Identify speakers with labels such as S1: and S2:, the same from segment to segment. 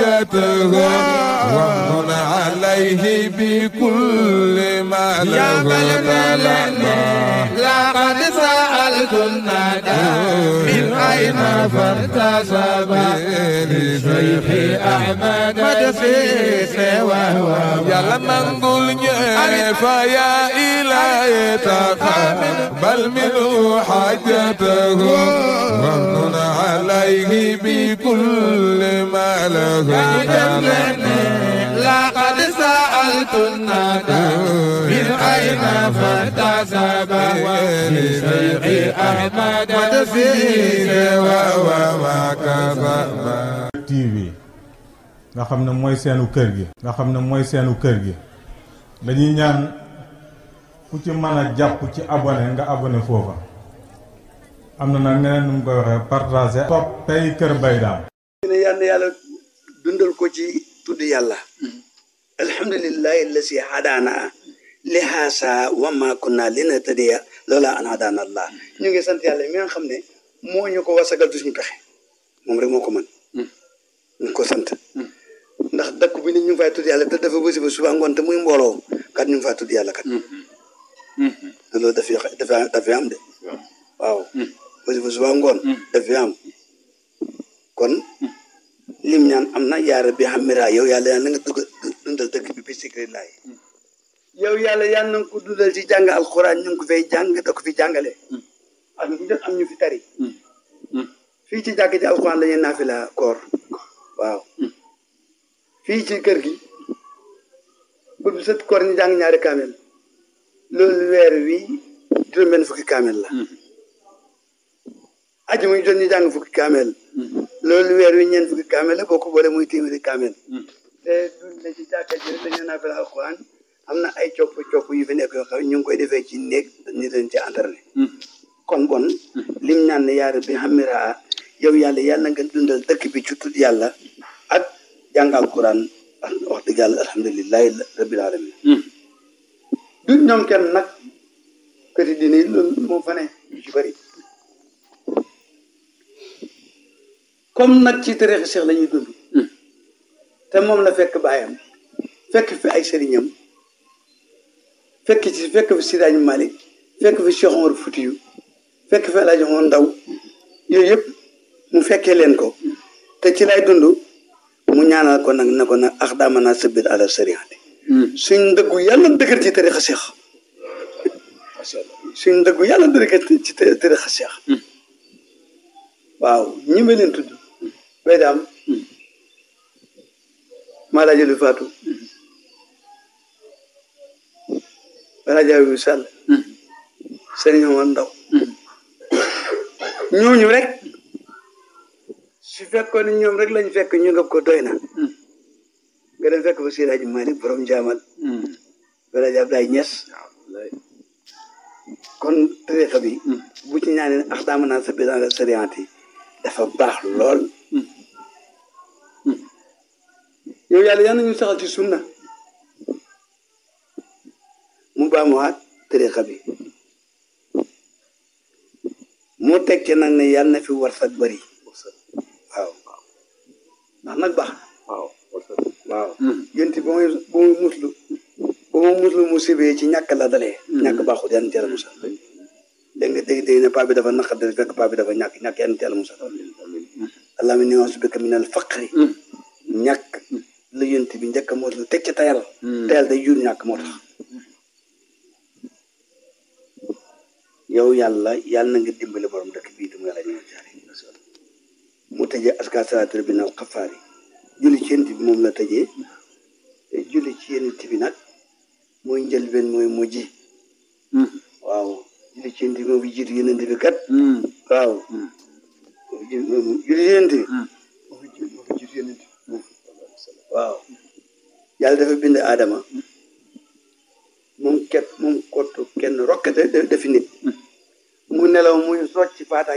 S1: حاجته وامن عليه بكل ما له لقد سألت الندى من أين فارتسب لشيخ أحمد مدسيس وهو يلا منقول فيا إلهي تقبل منه حاجته وامن عليه بكل ما له لقد سألت الندى من أين فارتسب لشيخ أحمد مدسيس وهو كذب
S2: TV nga xam ne mooy seenu kër gi dañuy ñaan ku ci mën a jàpp ci abonné nga abonné foofa am na nag neneen nu mu koy waxee partager topp tey Kër Mbaye Dame
S3: ne yàlla dundal ko ci tudd yàlla alhamdulillahi allasi hadana li haasa wa ma kunna linahtadiya lawla an hadana allah ñu ngi sant yàlla mi nga xam ne moo ñu ko wasagal du suñu pexe moom rek moo ko mën ñu ko sant ndax dëkk bi nit ñu ngi fay tudd yàlla te dafa bësi ba suba ngoon te muy mbooloo kat ñu ngi fay tudd yàlla kat te loolu dafay am de waaw bësi ba suba ngoon dafay am kon lim ñaan am na yaara bi xamira yow yàlla yàlla nga dundal dëkk bi bi sikri laay yow yàlla yàlla na nga ko dundal ci jàng alxuraan ñu ngi ko fay jàng da ko fi jàngale ak ñu jot am ñu fi tari fii ci jàkk ji alxuraan la ñuy naafila koor waaw fii ci kër gi bu sët koor ñu jàng ñaari kaamel loolu weer wi juróom-benn fukki kaamel la aji muy jot ñu jàng fukki kaamel loolu weer wi ñeent fukki kaamel la boo ko boole muy téeméeri kaamel te dund ci jàkka ji dañu naafila alxuraan am na ay copp yu fi nekk yoo xam ñu ngi koy defee ci néeg ñu leen ci entraîné kon bon lim ñaan ne yaara bi xamira yow yàlla nga dundal dëkk bi ci tudd yàlla ak jàng alquran wax dëgg yàlla alhamdulilahi rabbil alamin du ñoom kenn nag këti diine yi loolu moo fa ne yu ci bëri comme nag ci tariixa Cheikh la ñuy dund te moom la fekk baayam fekk fi ay sëriñam fekk fi Sidaaji Malik fekk fi Cheikh Omar Foutiyou fekk fi El Hadji Omar Ndaw yooyu yëpp mu fekkee leen ko te ci lay dund mu ñaanal ko nag ne ko nag ax daamana sabit ala sariati suñ ndëggu yàlla dëgër ci tariixa Cheikh suñ ndëggu yàlla dëgër ci tariixa Cheikh waaw ñi ma leen tudd Mbaye Dame Malaaji lu Faatu Alaaji Abibu Sall Sëriñ Omar Ndaw ñooñu rek su fekkoon ne ñoom rek lañ fekk ñu ngëb ko doy na nga dem fekk ba Sidaaji Malik borom jaamal Alaaji Abdoulaye Niass kon tariixa bi bu ci ñaanee ax daamana sabit ala sariati dafa baax lool yow yàlla yal nañu saxal ci sunna mu baamuwaat tariixa bi mu teg ci nag ne yàlla na fi warsak bëri waaw ndax nag baax waaw yénti ba muy muslu mu sibee ci ñàkk la dalee ñàkk baaxul yan teel a musal dégg nga dégg ne paa bi dafa naqari fekk paa bi dafa ñàkk yan teel a musal allahumma inni a'uuzu bika minal faqri ñàkk la yénti bi njëkk a muslu teg ci tayal day jur ñàkk moo tax yow yàlla na nga dimbali borom dëkk bii du nga la ñu jaare mu tëjee aska salaatul bi nal xafaari julli ci yent bi moom la tëjee te julli ci yent bi nag mooy njëlbeen mooy mujj waaw julli ci yent bi moo fi jiitu yeneen bi kat waaw julli yent bi moo fi jiitu yeneen bi waaw yàlla dafa bind Adama moom kottu kenn rokkate dafi nit mu nelaw muy socc faat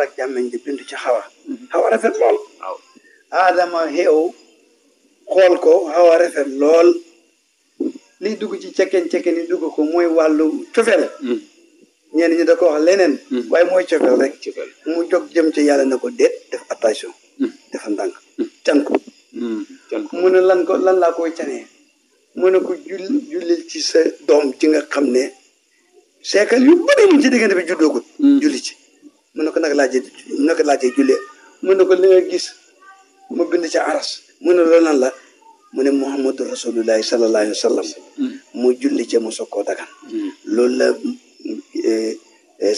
S3: ak jàmmeñ di bindu ci xawa rafet lool Adama xeew xool ko xawa rafet lool liy dugg ci cekken yi dugg ko mooy wàllu cofeel ñenn ñi da ko wax leneen waaye mooy cofeel rek mu jóg jëm ci yàlla na ko déet def attention dafa ndànk can ko mu ne lan laa koy canee mu ne ko jullil ci sa doom ci nga xam ne seekal yu bëri mu ci diggante bi juddoogut julli ci mu ne ko naka laajee jullee mu ne ko li nga gis mu bind ci aras mu ne loolu lan la mu ne muhammadu rasulullahi sallallahu alayhi wa sallam mu julli ci mu soog koo dagan loolu la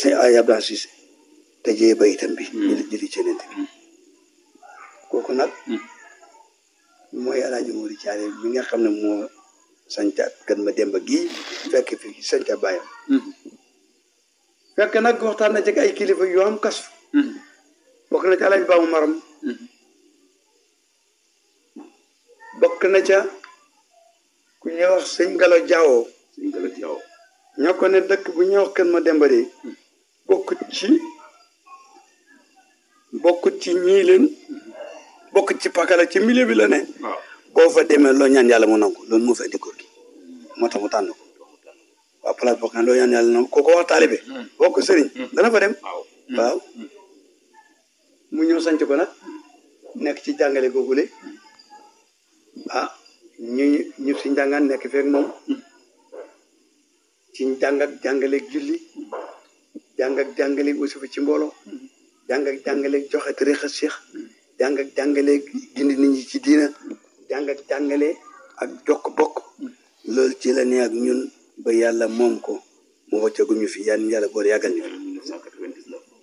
S3: sëñ ay Abdou Cissé tëjee bayitam bi julli ci nent bi kooku nag mooy Alaaji Mori Caare mi nga xam ne moo sanca Kër Mademba gii fekk fi sanca bàyyam fekk nag waxtaan na ci ay kilifa yu am kas bokk na ci Alaaji Baamu Maram bokk na ca ku ñuy wax sëñ Galo Jaawo ñoo ko ne dëkk bu ñuy wax Kër Mademba de bokkut ci ñii leen bokkut ci pakala ci milieu bi la ne boo fa demee loo ñaan yàlla mu nangu loolu moo fa indi góor gi moo tax mu tànn ko waaw place boo xam ne loo ñaan yàlla nangu kooku wax taalibe boo ko sëriñ dana fa dem waaw mu ñëw sanc ko nag nekk ci jàngale googule ñu si njàngaan nekk feek moom ci jàng ak jàngaleeg julli jàng ak jàngaleeg wasifa ci mbooloo jàng ak jàngaleeg joxe tariixa Cheikh jàng ak jàngaleeg gindi nit ñi ci diina jàng ak jàngale ak jokk bokk loolu ci la ne ak ñun ba yàlla moom ko mu wàccagu ñu fi yàlla boor yàggal ñu fi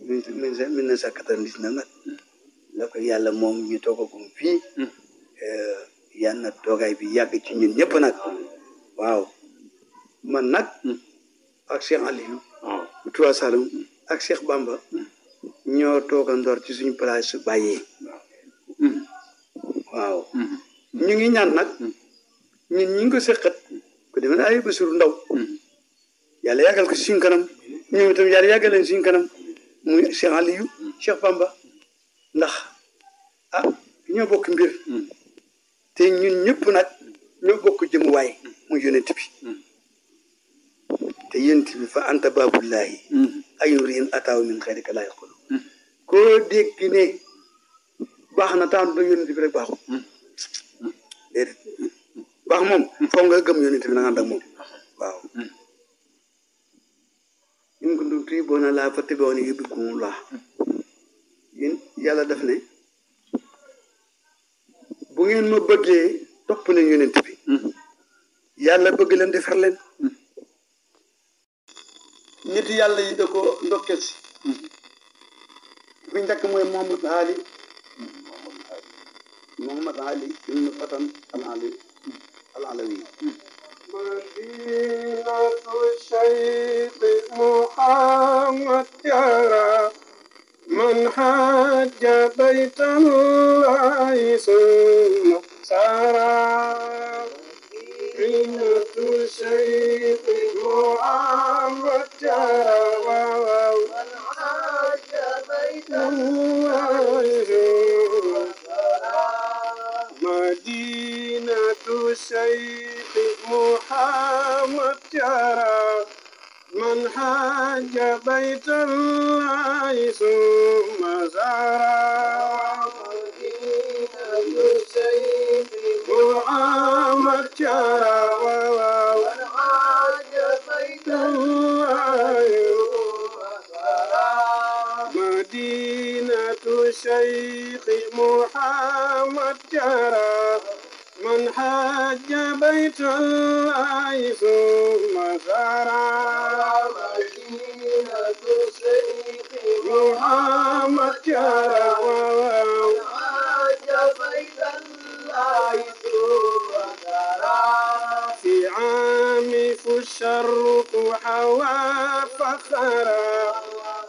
S3: 1999 nag la ko yàlla moom ñu toogagum fii yal na toogaay bi yàgg ci ñun ñëpp nag waaw man nag ak Cheikh Aliou Touba Saloum ak Cheikh Bamba ñoo toogandoor ci suñu place su bàyyee waaw ñu ngi ñaan nag ñun ñi ngi ko seqat ko demee ay Bassirou Ndaw yàlla yàggal ko si suñu kanam ñoom itam yàlla yàggal leen suñu kanam muy Cheikh Aliou Cheikh Bamba ndax ñoo bokk mbir te ñun ñëpp nag ñoo bokk jëmuwaay muy yonent bi te yonent bi fa anta babullahi ayu riin ataaw min xayrika laa yaqulu koo dégg ne baax na taan ba yonent bi rek baaxul déedéet baax moom foog nga gëm yonent bi na nga ànd ak moom waaw in kuntum tuhibbuuna llaaha fattabi'uunii yuhbibkumullaah yéen yàlla daf ne bu ngeen ma bëggee topp leen yonent bi yàlla bëgg leen defar leen nit yàlla yi da ko ndokkeel si fi njëkk mooy Mouhamad Ali ibnu Fatan al-Alawi madinatu Cheikh Mouhamad Diarra man hajja baytallahi summa sara madinatu Cheikh Mouhamad Diarra man hajja baytallahi summa sara madinatu Cheikh Mouhamad Diarra من حج بيت الله ثم زار مدينة الشيخ محمد جرى من حج بيت الله ثم زار مدينة الشيخ محمد جرى من حج بيت الله ثم زار مدينة الشيخ محمد جرى من حج بيت الله ثم زار في عام فالشرق حوى فخرا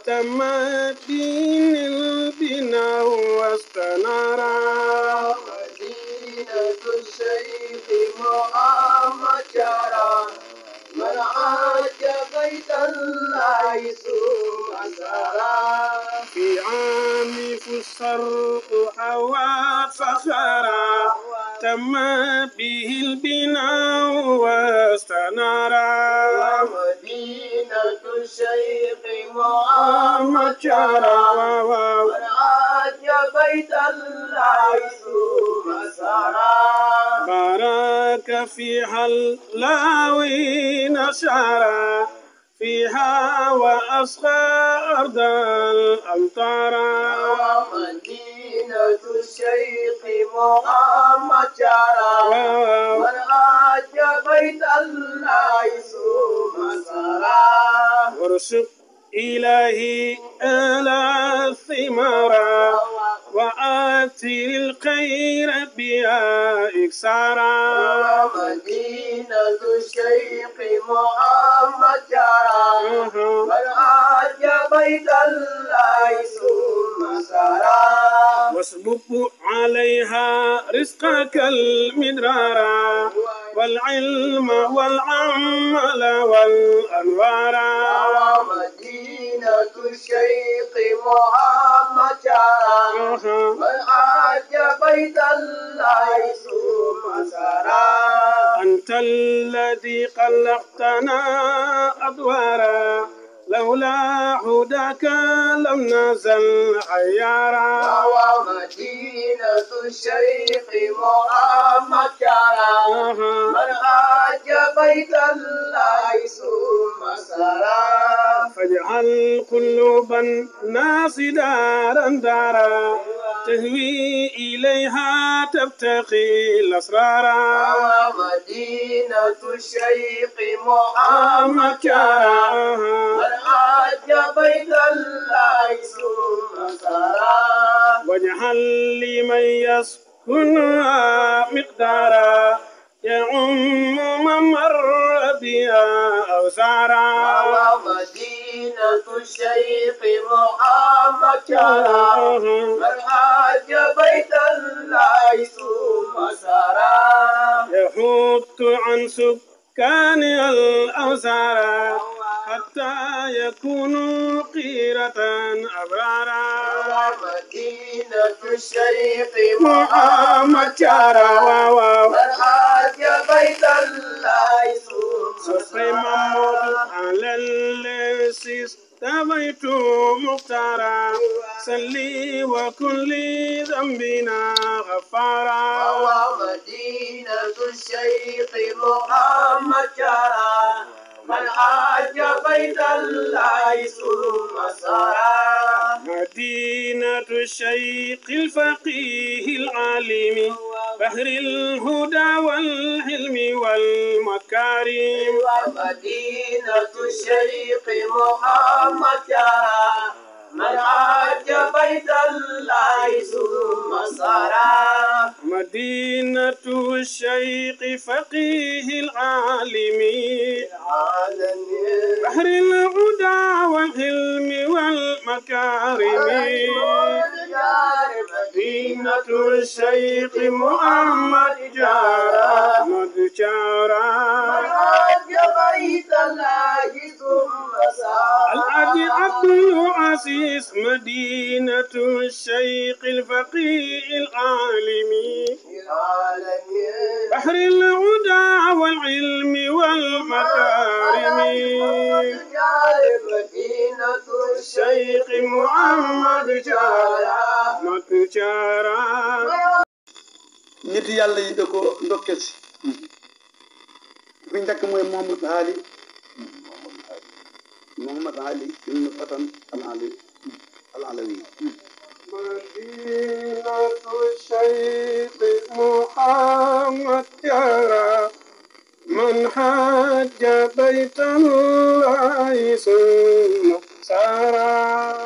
S3: تمت دين البناء واستنارا الشيخ محمد جرى من حج بيت الله ثم سرى في عام فالشرق حوى فخرا تم به البناء واستنارا مدينة الشيخ محمد جرى من حج بيت الله ثم سرى
S4: ذاك فيها اللاوين شعرا فيها وأسقى أرض الأمطار
S5: مدينة الشيخ محمد شارع من حج بيت الله ثم سرى
S4: وارزق إلهي ألا الثمارا وآتي الخير بها إكسارا
S5: مدينة الشيخ محمد شارع من حج بيت الله ثم سرى
S4: واصبب عليها رزقك المدرارا والعلم والعمل والأنوار
S5: مدينة الشيخ محمد شارع من حج بيت الله ثم سرى
S4: أنت الذي خلقتنا أدوارا لولا هداك لم نزل حيارا
S5: مدينة الشيخ محمد شارع من حج بيت الله ثم سرى
S4: فاجعل قلوب الناس دارا دارا تهوي إليها تبتغي الأسرار
S5: مدينة الشيخ محمد شارع من حج بيت الله ثم سرى
S4: واجعل لمن يسكنها مقدارا يعم من مر بها أوسارا
S5: مدينة الشيخ محمد شارع من حج بيت الله ثم سرى
S4: يحط عن سكان الأوسارا حتى يكونوا قيرة أبرارا
S5: مدينة الشيخ
S4: محمد شارع
S5: من حج بيت الله ثم
S4: صفي محمود على الليسيس تبيت مختارا سلي وكل ذنبنا غفارا
S5: مدينة الشيخ محمد شارع من حج بيت الله ثم سرى
S4: مدينة الشيخ الفقيه العالم بحر الهدى والحلم والمكارم
S5: مدينة الشيخ محمد شارع من حج بيت الله ثم سرى
S4: مدينة الشيخ فقيه العالم بحر الهدى والحلم والمكارم مدينة الشيخ محمد جارا مدجارا
S5: حج بيت الله ثم سرى
S4: الحاج عبد العزيز مدينة الشيخ الفقيه العالمي بحر الهدى والعلم والمكارم
S5: مدينة
S4: الشيخ محمد جارا مدجارا
S6: nit yàlla yi da ko ndokkel si fi njëkk mooy Mouhamad Ali ibn Fatan al-Alawi
S4: مدينة الشيخ محمد جارا من حج بيت الله ثم سارا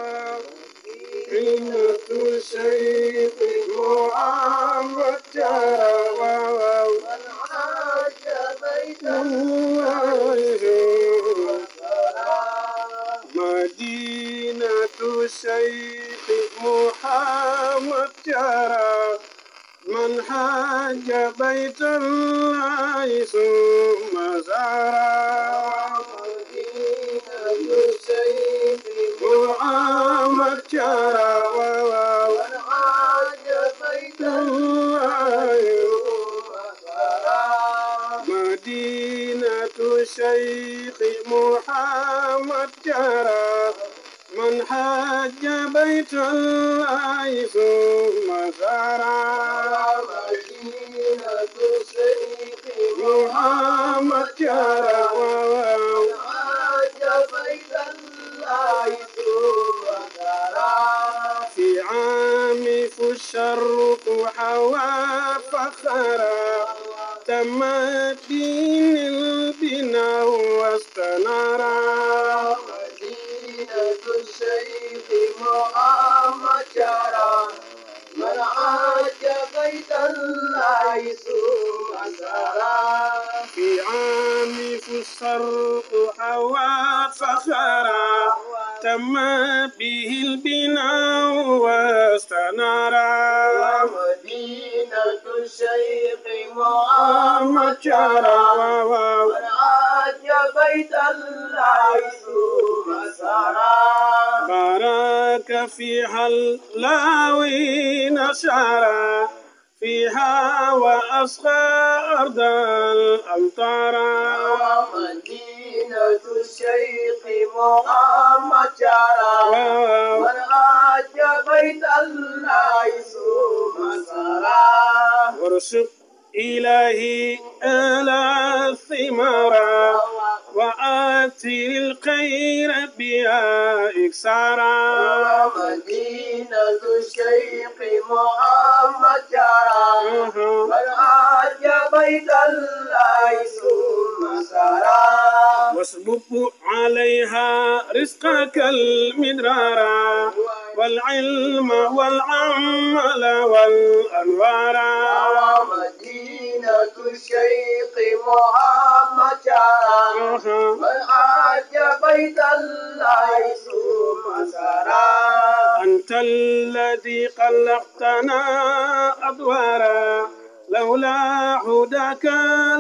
S4: مدينة الشيخ محمد جارا من حج بيت الله ثم مدينة الشيخ محمد جارا من حج بيت الله ثم زارا مدينة الشيخ محمد جارا من حج بيت الله ثم زارا مدينة الشيخ محمد جارا من حج بيت الله ثم زارا
S5: مدينة الشيخ
S4: فخرا تم دين البناء واستنارا
S5: مدينة الشيخ محمد جرى من عاج بيت الله ثم سرى
S4: في عام فالشرق حوى فخرا تم به البناء واستنارا
S5: مدينة الشيخ محمد جرى من عاج بيت الله ثم سرى
S4: بارك فيها اللاوين شعرا فيها وأسقى أرض الأمطار
S5: مدينة الشيخ محمد جرى من عاج بيت الله ثم سرى
S4: ورشق إلهي ألا الثمارا وآتي الخير بها إكسارا
S5: مدينة الشيخ محمد جرى من عاج بيت الله ثم سرى
S4: واصبب عليها رزقك المدرارا والعلم والعمل والأنوار
S5: مدينة الشيخ محمد جرى من عاج بيت الله ثم سرى
S4: أنت الذي خلقتنا أدوارا لولا هداك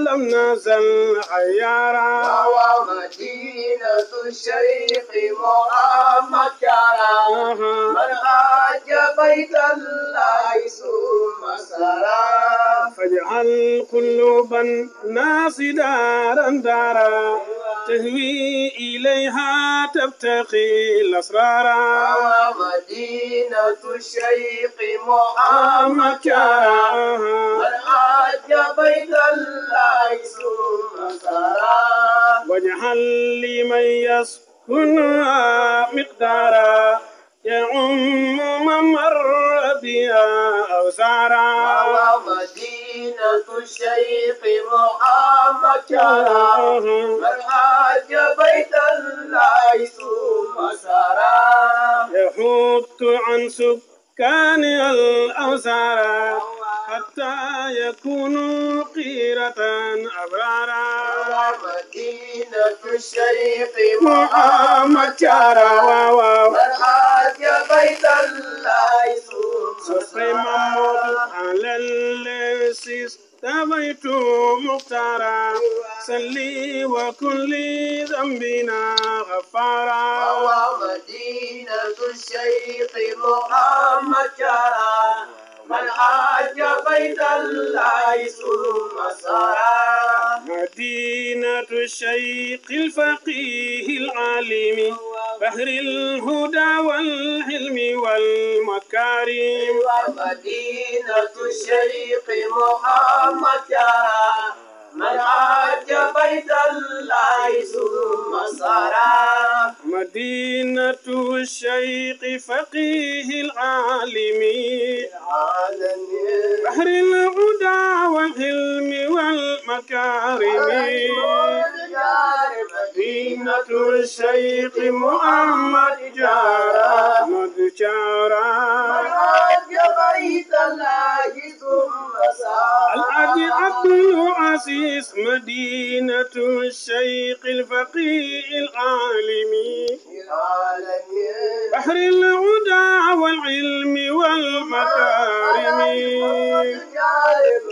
S4: لم نزل عيارا
S5: مدينة الشيخ محمد جرى من عاج بيت الله ثم سرى
S4: فاجعل قلوب الناس دارا دارا تهوي إليها تبتغي الأسرار
S5: مدينة الشيخ محمد جرى من عاج بيت الله ثم سرى
S4: واجعل لمن يسكنها مقدارا يعم من مر بها أوسارا
S5: مدينة الشيخ محمد جرى من عاج بيت الله ثم سرى
S4: يحط عن سكان الأوسارا حتى يكونوا قيرة أبرارا
S5: مدينة الشيخ
S4: محمد جرى
S5: من عاج بيت الله ثم
S4: سري محمود على الذي استويت مختارا سلي وكل ذنبنا غفارا
S5: مدينة الشيخ محمد جرى من عاج بيت الله ثم سرى
S4: مدينة الشيخ الفقيه العالم بحر الهدى والحلم والمكارم
S5: مدينة الشيخ محمد جرى من عاج بيت الله ثم سرى
S4: مدينة الشيخ فقيه العالم بحر الهدى والحلم والمكارم مدينة الشيخ محمد جارا مدجارا
S5: عاج بيت الله ثم سرى
S4: الحاج عبد العزيز مدينة الشيخ الفقيه العالمي بحر الهدى والعلم والمكارم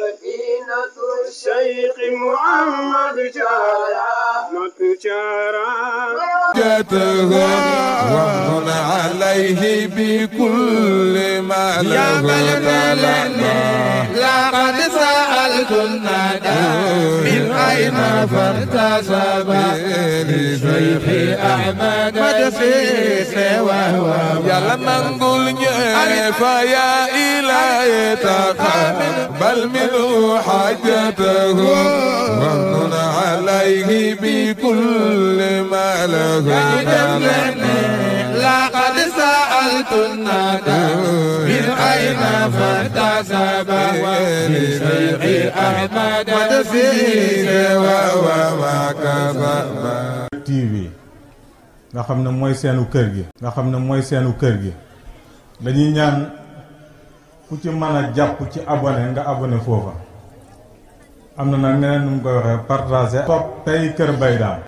S5: مدينة
S4: الشيخ محمد جارا مدجارا
S1: جاته ومن عليه بكل ما له لقد سألت الندى من أين فارتسب لشيخ أحمد مدفيس وهو يلا نقول فيا إلهي تقبل منه حاجته ومن عليه بكل ما له لقد سألت الندى من أين فانتسب لشيخ أحمد فيه وما كسب
S2: TV nga xam ne mooy seenu kër gi dañuy ñaan ku ci mën a jàpp ci abonné nga abonné foofa am na nag neneen nu mu koy waxee partager topp tey Kër Mbaye Dame